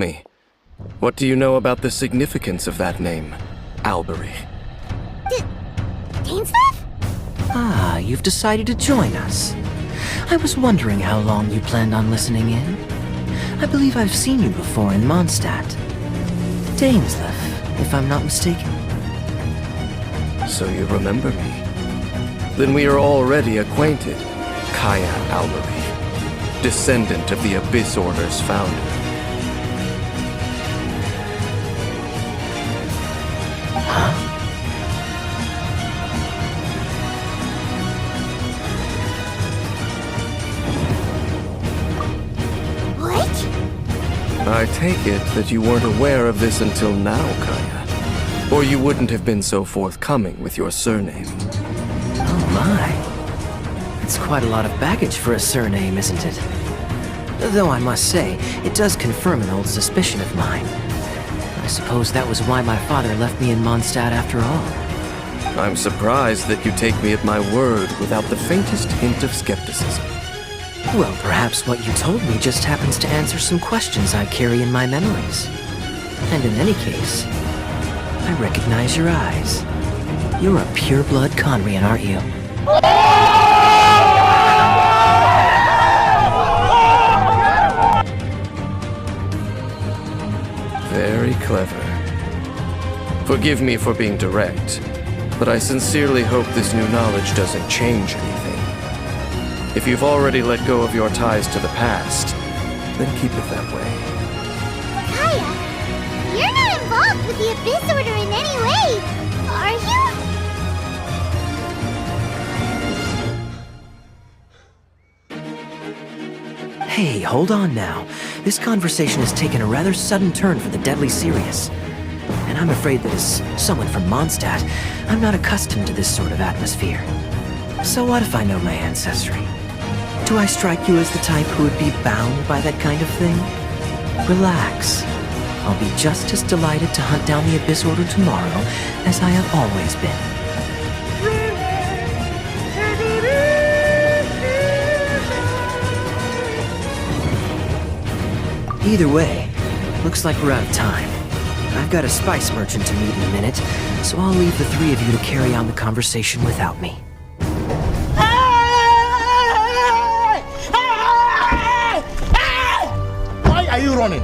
me, what do you know about the significance of that name, Alberich? Dainsleif? Ah, you've decided to join us. I was wondering how long you planned on listening in. I believe I've seen you before in Mondstadt. Dainsleif, if I'm not mistaken. So you remember me? Then we are already acquainted. Kaeya Alberich, descendant of the Abyss Order's founder. I take it that you weren't aware of this until now, Kaeya. Or you wouldn't have been so forthcoming with your surname. Oh my. That's quite a lot of baggage for a surname, isn't it? Though I must say, it does confirm an old suspicion of mine. I suppose that was why my father left me in Mondstadt after all. I'm surprised that you take me at my word without the faintest hint of skepticism. Well, perhaps what you told me just happens to answer some questions I carry in my memories. And in any case, I recognize your eyes. You're a pure-blood Conrian, aren't you? Very clever. Forgive me for being direct, but I sincerely hope this new knowledge doesn't change anything. If you've already let go of your ties to the past, then keep it that way. Kaeya, you're not involved with the Abyss Order in any way, are you? Hey, hold on now. This conversation has taken a rather sudden turn for the deadly serious. And I'm afraid that as someone from Mondstadt, I'm not accustomed to this sort of atmosphere. So what if I know my ancestry? Do I strike you as the type who would be bound by that kind of thing? Relax. I'll be just as delighted to hunt down the Abyss Order tomorrow as I have always been. Either way, looks like we're out of time. I've got a spice merchant to meet in a minute, so I'll leave the three of you to carry on the conversation without me. Why are you running?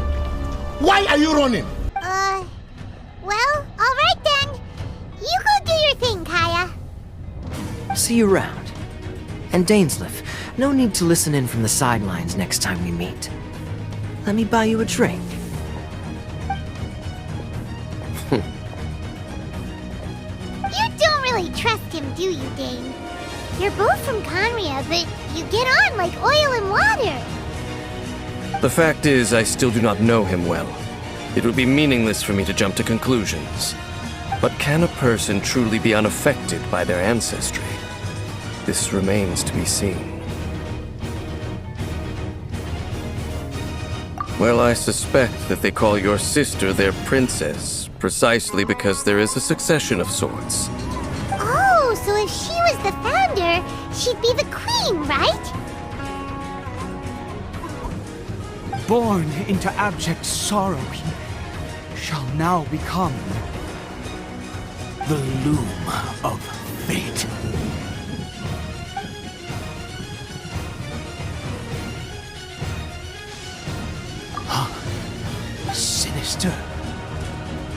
Why are you running? Well, alright then. You go do your thing, Kaeya. See you around. And Dainsleif, no need to listen in from the sidelines next time we meet. Let me buy you a drink. You don't really trust him, do you, Dane? You're both from Conria, but you get on like oil and water. The fact is, I still do not know him well. It would be meaningless for me to jump to conclusions. But can a person truly be unaffected by their ancestry? This remains to be seen. Well, I suspect that they call your sister their princess, precisely because there is a succession of sorts. Oh, so if she was the founder, she'd be the queen, right? Born into abject sorrow, he shall now become the loom of fate. Sinister.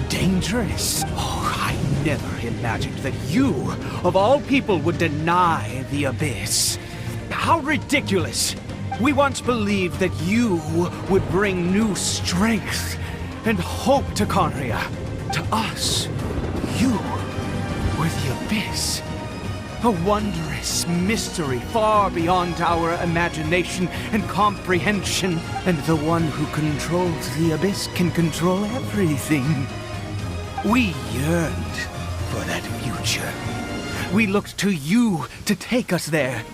Dangerous. Oh, I never imagined that you, of all people, would deny the Abyss. How ridiculous! We once believed that you would bring new strength and hope to Conria. To us, you were the Abyss. A wondrous mystery far beyond our imagination and comprehension. And the one who controls the Abyss can control everything. We yearned for that future. We looked to you to take us there.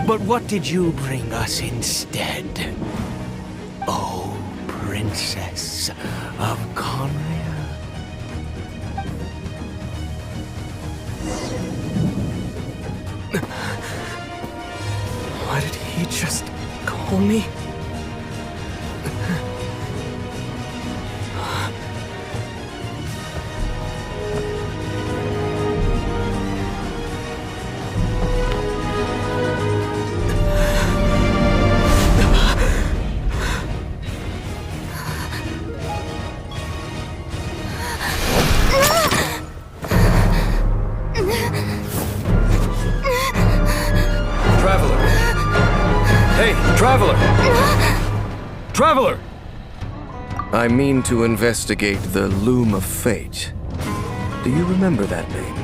But what did you bring us instead? Oh, Princess of Conria. What did he just call me? Traveler! I mean to investigate the Loom of Fate. Do you remember that name?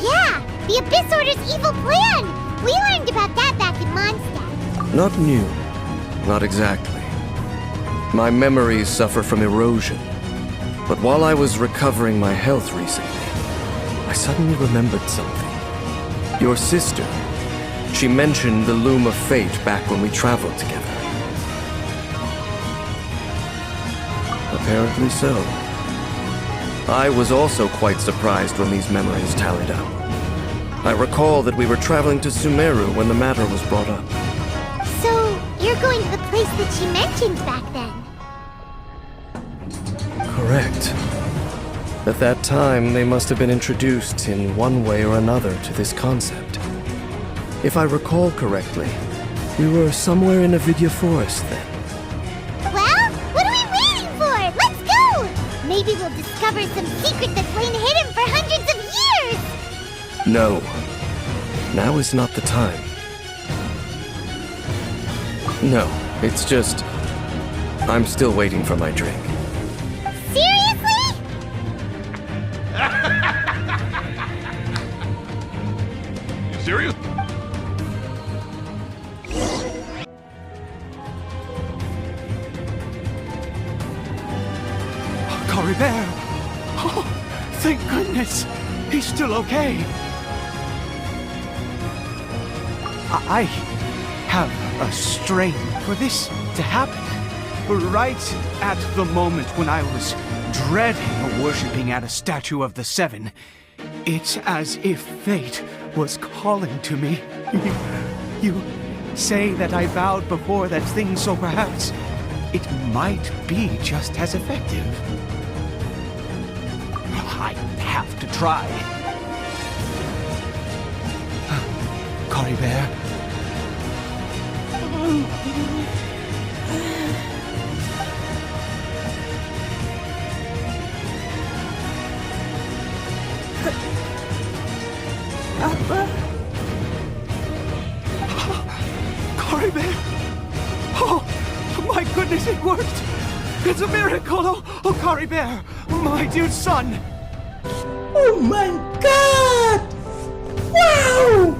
Yeah, the Abyss Order's evil plan! We learned about that back in Mondstadt. Not new. Not exactly. My memories suffer from erosion. But while I was recovering my health recently, I suddenly remembered something. Your sister. She mentioned the Loom of Fate back when we traveled together. Apparently so. I was also quite surprised when these memories tallied up. I recall that we were traveling to Sumeru when the matter was brought up. So, you're going to the place that she mentioned back then? Correct. At that time, they must have been introduced in one way or another to this concept. If I recall correctly, we were somewhere in Avidya Forest then. Well, what are we waiting for? Let's go! Maybe we'll discover some secret that's lain hidden for hundreds of years! No. Now is not the time. No, it's just... I'm still waiting for my drink. Seriously? You serious? Cory Bear! Oh, thank goodness! He's still okay! I have a strain for this to happen. Right at the moment when I was dreading worshipping at a statue of the Seven, it's as if fate was calling to me. You say that I vowed before that thing, so perhaps it might be just as effective. I have to try. Cory Bear. Cory Bear. Oh, my goodness, it worked. It's a miracle. Oh, Cory Bear, my dear son. Oh my god! Wow!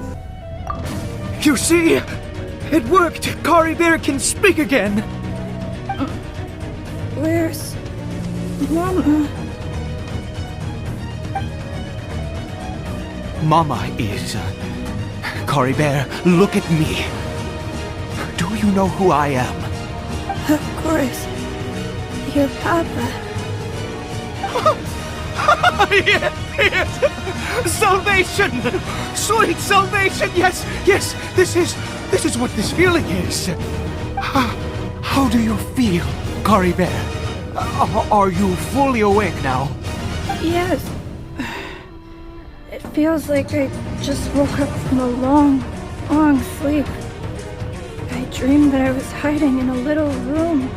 You see, it worked. Cory Bear can speak again. Where's Mama? Mama is... Cory Bear, look at me. Do you know who I am? Of course. Your papa. Yes! Salvation! Sweet salvation! Yes, yes! This is what this feeling is. How do you feel, Cory Bear? Are you fully awake now? Yes. It feels like I just woke up from a long, long sleep. I dreamed that I was hiding in a little room.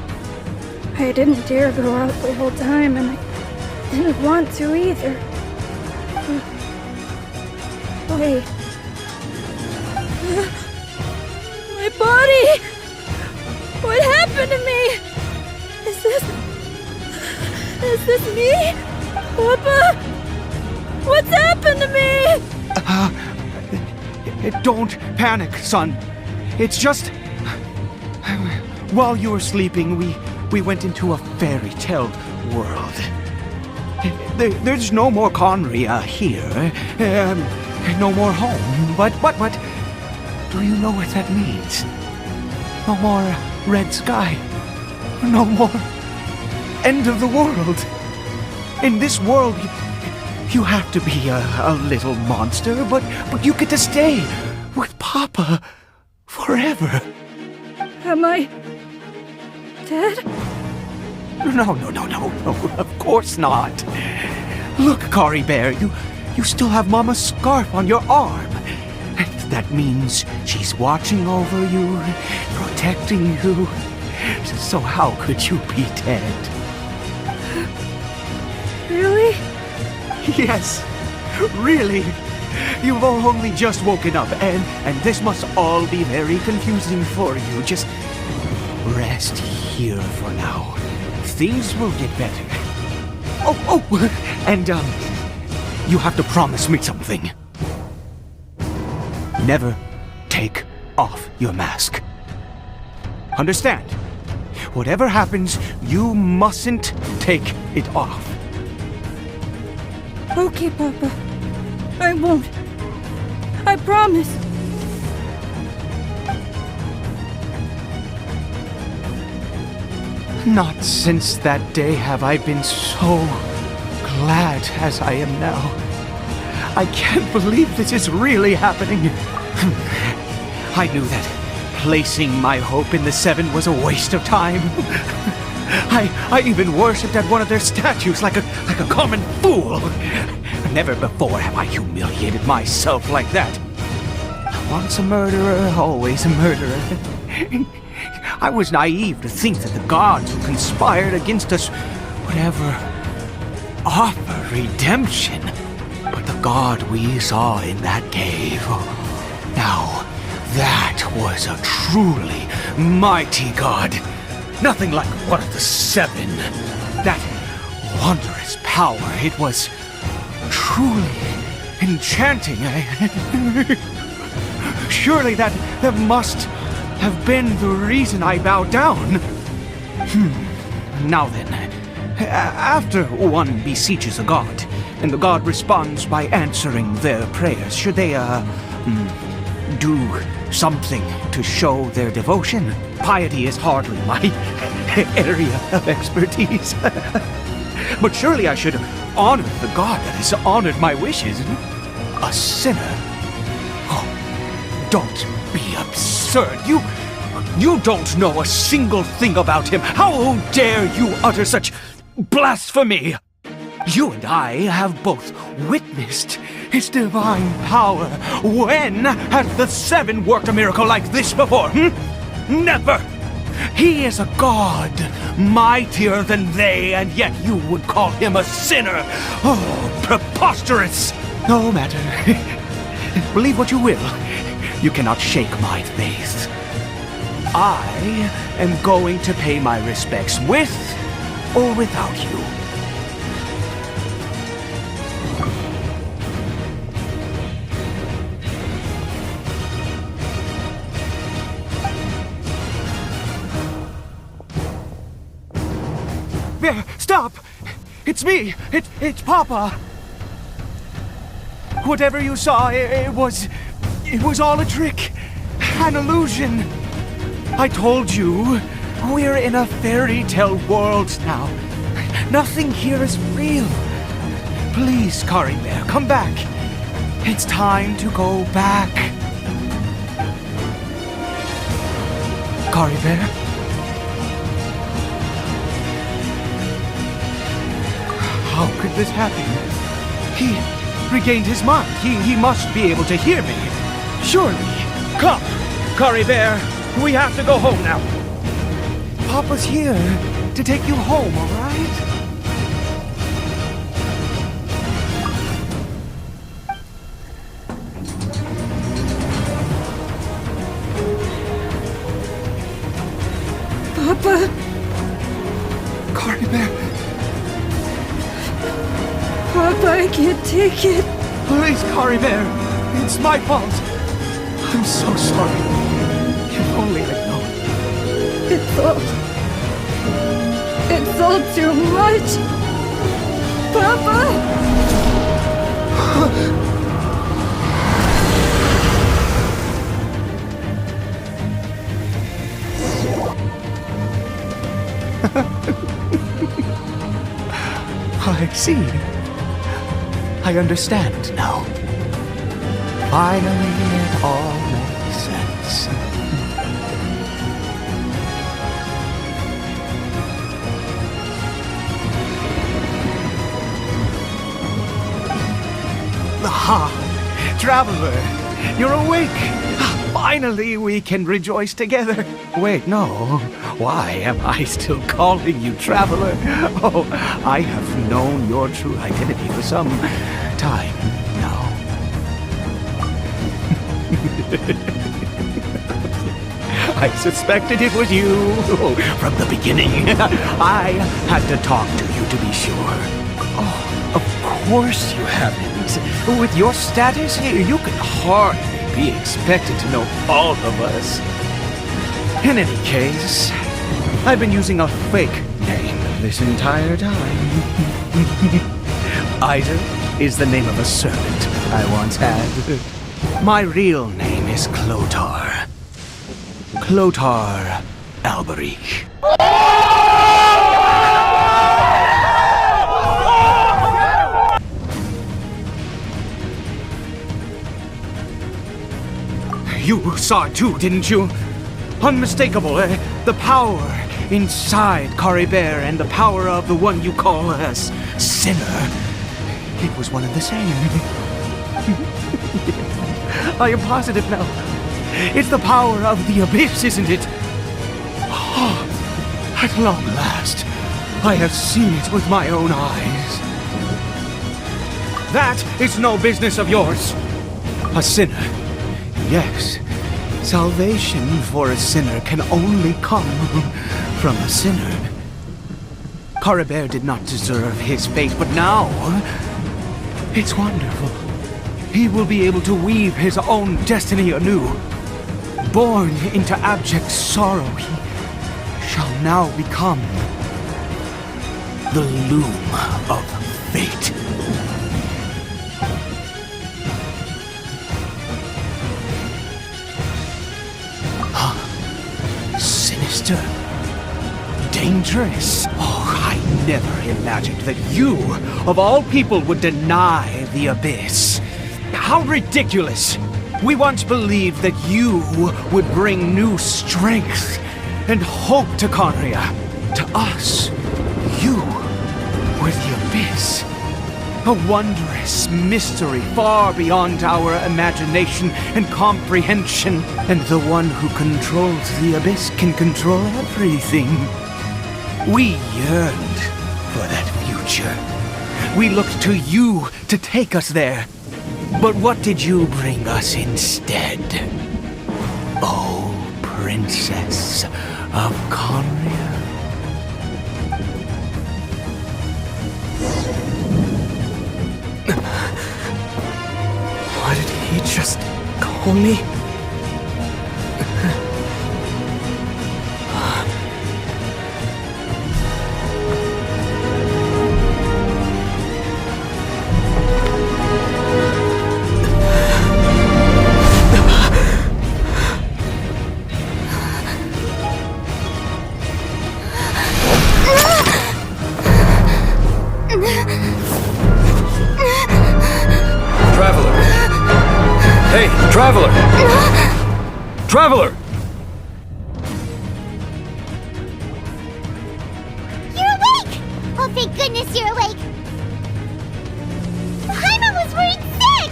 I didn't dare go out the whole time, and I didn't want to either. Wait. My body! What happened to me? Is this me? Papa? What's happened to me? Don't panic, son. It's just... While you were sleeping, we went into a fairy tale world. There's no more Conria here. No more home. But do you know what that means? No more red sky. No more end of the world. In this world, you have to be a little monster, but you get to stay with Papa forever. Am I dead? No, of course not. Look, Cory Bear, you still have Mama's scarf on your arm. That means she's watching over you, protecting you. So how could you be dead? Really? Yes, really. You've only just woken up, and this must all be very confusing for you. Just rest here for now. Things will get better. And you have to promise me something. Never take off your mask. Understand? Whatever happens, you mustn't take it off. Okay, Papa. I won't. I promise. Not since that day have I been so glad as I am now. I can't believe this is really happening. I knew that placing my hope in the Seven was a waste of time. I even worshipped at one of their statues like a common fool. Never before have I humiliated myself like that. Once a murderer, always a murderer. I was naive to think that the gods who conspired against us would ever offer redemption. But the god we saw in that cave, now that was a truly mighty god. Nothing like one of the Seven. That wondrous power, it was truly enchanting. Surely that must have been the reason I bowed down. Now then, after one beseeches a god, and the god responds by answering their prayers, should they, do something to show their devotion? Piety is hardly my area of expertise. But surely I should honor the god that has honored my wishes. A sinner? Oh, don't be absurd. You don't know a single thing about him. How dare you utter such blasphemy? You and I have both witnessed his divine power. When has the Seven worked a miracle like this before? Never! He is a god, mightier than they, and yet you would call him a sinner. Oh, preposterous! No matter. Believe what you will. You cannot shake my faith. I am going to pay my respects with or without you. There, stop! It's me! It's Papa! Whatever you saw, it was all a trick. An illusion. I told you, we're in a fairy tale world now. Nothing here is real. Please, Caribert, come back. It's time to go back. Caribert? How could this happen? He regained his mind. He must be able to hear me. Surely. Come, Caribert. We have to go home now. Papa's here to take you home, all right? Papa! Caribert, Papa, I can't take it. please, Caribert. It's my fault. I'm so sorry. If only I'd known. It's all too much. Papa! I see. I understand now. Finally, it all makes sense. Ah, Traveler, you're awake. Finally, we can rejoice together. Wait, no. Why am I still calling you Traveler? Oh, I have known your true identity for some time now. I suspected it was you from the beginning. I had to talk to you to be sure. Oh, of course you haven't. With your status, you can hardly be expected to know all of us. In any case, I've been using a fake name this entire time. Ida is the name of a servant I once had. My real name is Clotar. Clotar Alberich. You saw it too, didn't you? Unmistakable, eh? The power inside Kaeya and the power of the one you call a sinner. It was one and the same. I am positive now. It's the power of the abyss, isn't it? Oh, at long last, I have seen it with my own eyes. That is no business of yours. A sinner. Yes, salvation for a sinner can only come from a sinner. Kaeya did not deserve his fate, but now it's wonderful. He will be able to weave his own destiny anew. Born into abject sorrow, he shall now become the loom of fate. Sinister. Dangerous. Oh, I never imagined that you, of all people, would deny the abyss. How ridiculous! We once believed that you would bring new strength and hope to Kaeya. To us, you were the abyss. A wondrous mystery far beyond our imagination and comprehension. And the one who controls the abyss can control everything. We yearned for that future. We looked to you to take us there. But what did you bring us instead? Oh, Princess of Kaeya. What did he just call me? Traveler! Traveler! You're awake! Oh, thank goodness you're awake! Paimon was worried sick!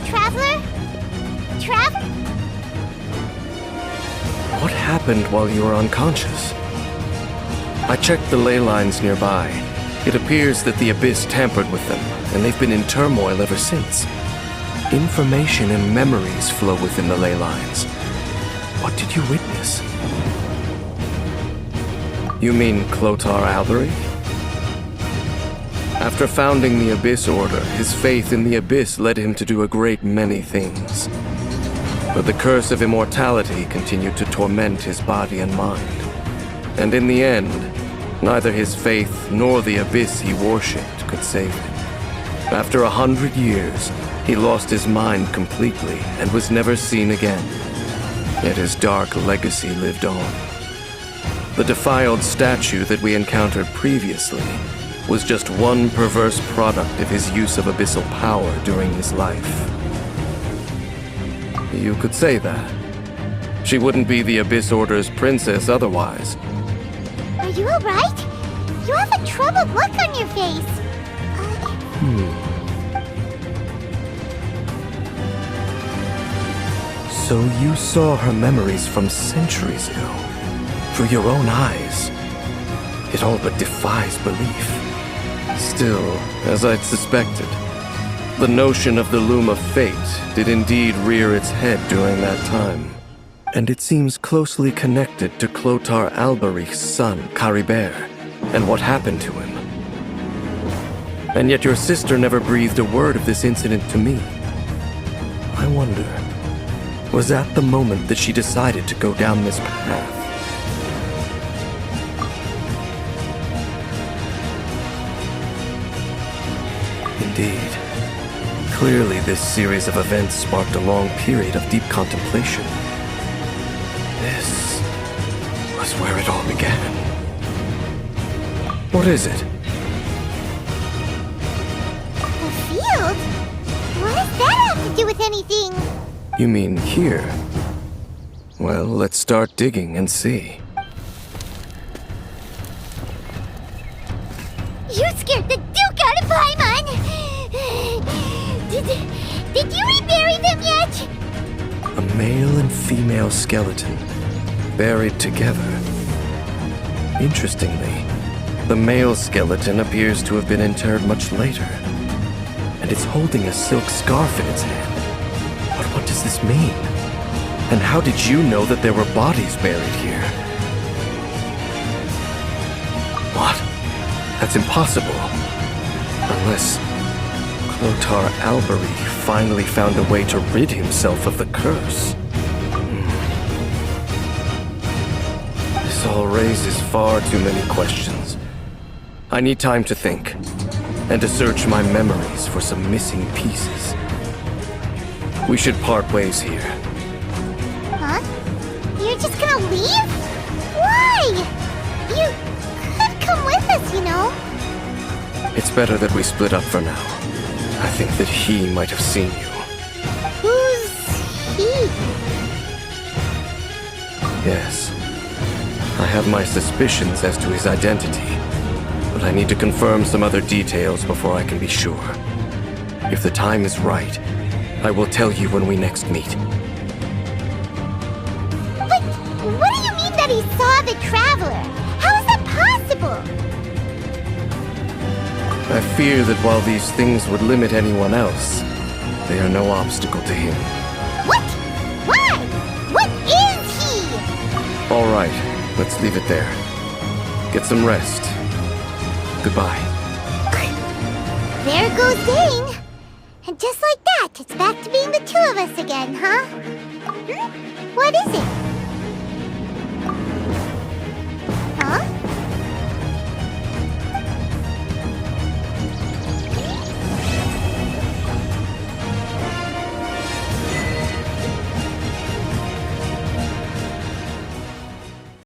Traveler? What happened while you were unconscious? I checked the ley lines nearby. It appears that the Abyss tampered with them, and they've been in turmoil ever since. Information and memories flow within the ley lines. What did you witness? You mean Clotar Alberich? After founding the Abyss Order, his faith in the Abyss led him to do a great many things. But the curse of immortality continued to torment his body and mind. And in the end, neither his faith nor the Abyss he worshipped could save him. After 100 years, he lost his mind completely and was never seen again. Yet his dark legacy lived on. The defiled statue that we encountered previously was just one perverse product of his use of abyssal power during his life. You could say that. She wouldn't be the Abyss Order's princess otherwise. Are you alright? You have a troubled look on your face. So you saw her memories from centuries ago, through your own eyes. It all but defies belief. Still, as I'd suspected, The notion of the Loom of Fate did indeed rear its head during that time. And it seems closely connected to Clotar Alberich's son, Caribert, and what happened to him. And yet your sister never breathed a word of this incident to me. I wonder, was that the moment that she decided to go down this path? Indeed. Clearly, this series of events sparked a long period of deep contemplation. This was where it all began. What is it? The field? What does that have to do with anything? You mean here? Well, let's start digging and see. You scared the Duke out of Paimon! Did you rebury them yet? A male and female skeleton, buried together. Interestingly, the male skeleton appears to have been interred much later, and it's holding a silk scarf in its hand. But what does this mean? And how did you know that there were bodies buried here? What? That's impossible. Unless Clotar Alberich finally found a way to rid himself of the curse. This all raises far too many questions. I need time to think, and to search my memories for some missing pieces. We should part ways here. Huh? You're just gonna leave? Why? You could come with us, you know. It's better that we split up for now. I think that he might have seen you. Who's he? Yes. I have my suspicions as to his identity, but I need to confirm some other details before I can be sure. If the time is right, I will tell you when we next meet. But what do you mean that he saw the Traveler? How is that possible? I fear that while these things would limit anyone else, they are no obstacle to him. What? Why? What is he? All right, let's leave it there. Get some rest. Goodbye. There goes Dane. And just like that, it's back to being the two of us again, huh? What is it?